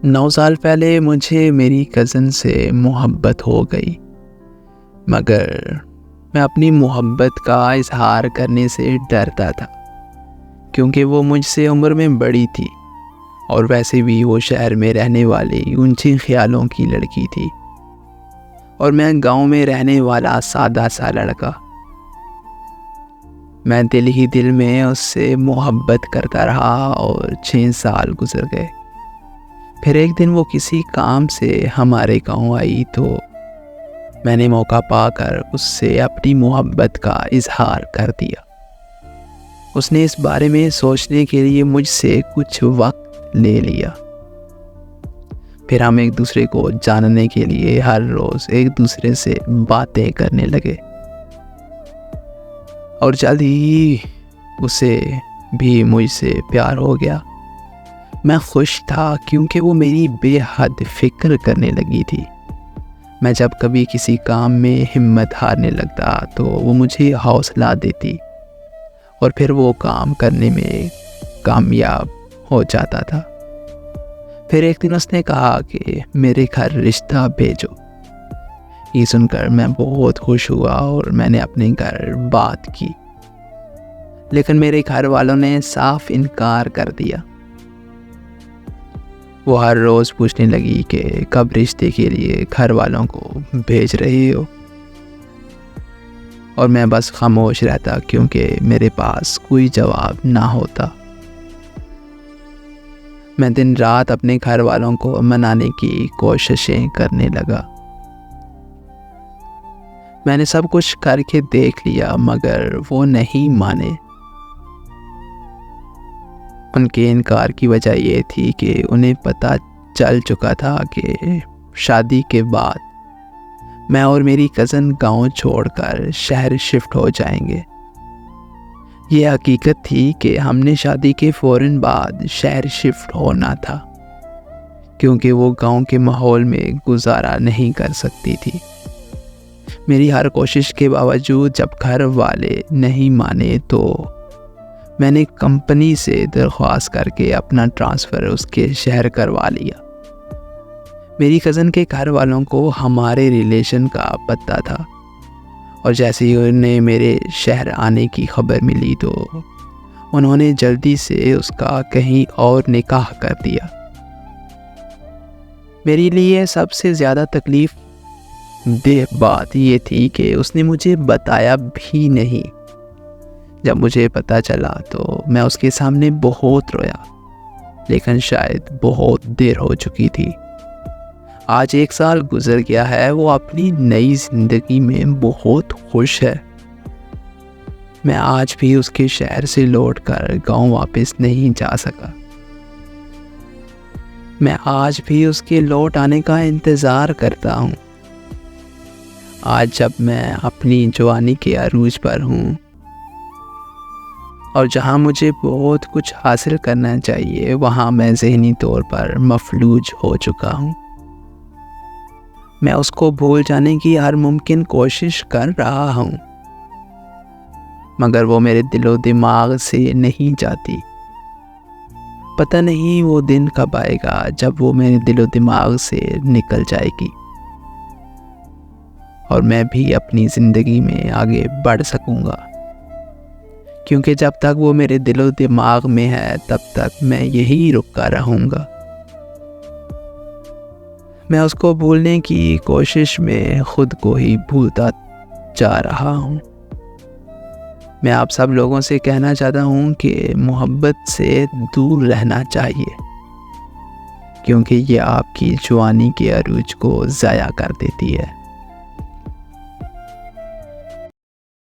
9 साल पहले मुझे मेरी कज़न से मोहब्बत हो गई, मगर मैं अपनी मोहब्बत का इज़हार करने से डरता था क्योंकि वो मुझसे उम्र में बड़ी थी और वैसे भी वो शहर में रहने वाली ऊंचे ख्यालों की लड़की थी और मैं गांव में रहने वाला सादा सा लड़का। मैं दिल ही दिल में उससे मोहब्बत करता रहा और 6 साल गुजर गए। फिर एक दिन वो किसी काम से हमारे गांव आई तो मैंने मौका पाकर उससे अपनी मोहब्बत का इजहार कर दिया। उसने इस बारे में सोचने के लिए मुझसे कुछ वक्त ले लिया। फिर हम एक दूसरे को जानने के लिए हर रोज एक दूसरे से बातें करने लगे और जल्द ही उसे भी मुझसे प्यार हो गया। मैं खुश था क्योंकि वो मेरी बेहद फिक्र करने लगी थी। मैं जब कभी किसी काम में हिम्मत हारने लगता तो वो मुझे हौसला देती और फिर वो काम करने में कामयाब हो जाता था। फिर एक दिन उसने कहा कि मेरे घर रिश्ता भेजो। ये सुनकर मैं बहुत खुश हुआ और मैंने अपने घर बात की, लेकिन मेरे घर वालों ने साफ इनकार कर दिया। वो हर रोज़ पूछने लगी कि कब रिश्ते के लिए घर वालों को भेज रही हो, और मैं बस खामोश रहता क्योंकि मेरे पास कोई जवाब ना होता। मैं दिन रात अपने घर वालों को मनाने की कोशिशें करने लगा। मैंने सब कुछ करके देख लिया मगर वो नहीं माने। उनके इनकार की वजह ये थी कि उन्हें पता चल चुका था कि शादी के बाद मैं और मेरी कज़न गांव छोड़कर शहर शिफ्ट हो जाएंगे। ये हकीकत थी कि हमने शादी के फ़ौरन बाद शहर शिफ्ट होना था क्योंकि वो गांव के माहौल में गुजारा नहीं कर सकती थी। मेरी हर कोशिश के बावजूद जब घर वाले नहीं माने तो मैंने कंपनी से दरख्वास्त करके अपना ट्रांसफ़र उसके शहर करवा लिया। मेरी कज़न के घर वालों को हमारे रिलेशन का पता था और जैसे ही उन्हें मेरे शहर आने की खबर मिली तो उन्होंने जल्दी से उसका कहीं और निकाह कर दिया। मेरे लिए सबसे ज़्यादा तकलीफ़ देह बात ये थी कि उसने मुझे बताया भी नहीं। जब मुझे पता चला तो मैं उसके सामने बहुत रोया, लेकिन शायद बहुत देर हो चुकी थी। आज 1 साल गुजर गया है। वो अपनी नई ज़िंदगी में बहुत खुश है। मैं आज भी उसके शहर से लौटकर गांव वापस नहीं जा सका। मैं आज भी उसके लौट आने का इंतज़ार करता हूँ। आज जब मैं अपनी जवानी के अरूज पर हूँ और जहाँ मुझे बहुत कुछ हासिल करना चाहिए, वहाँ मैं ज़हनी तौर पर मफलूज हो चुका हूँ। मैं उसको भूल जाने की हर मुमकिन कोशिश कर रहा हूँ, मगर वो मेरे दिलो दिमाग से नहीं जाती। पता नहीं वो दिन कब आएगा जब वो मेरे दिलो दिमाग से निकल जाएगी और मैं भी अपनी ज़िंदगी में आगे बढ़ सकूँगा, क्योंकि जब तक वो मेरे दिलो दिमाग में है तब तक मैं यही रुका रहूँगा। मैं उसको भूलने की कोशिश में खुद को ही भूलता जा रहा हूँ। मैं आप सब लोगों से कहना चाहता हूँ कि मोहब्बत से दूर रहना चाहिए, क्योंकि ये आपकी जवानी के अरूज को ज़ाया कर देती है।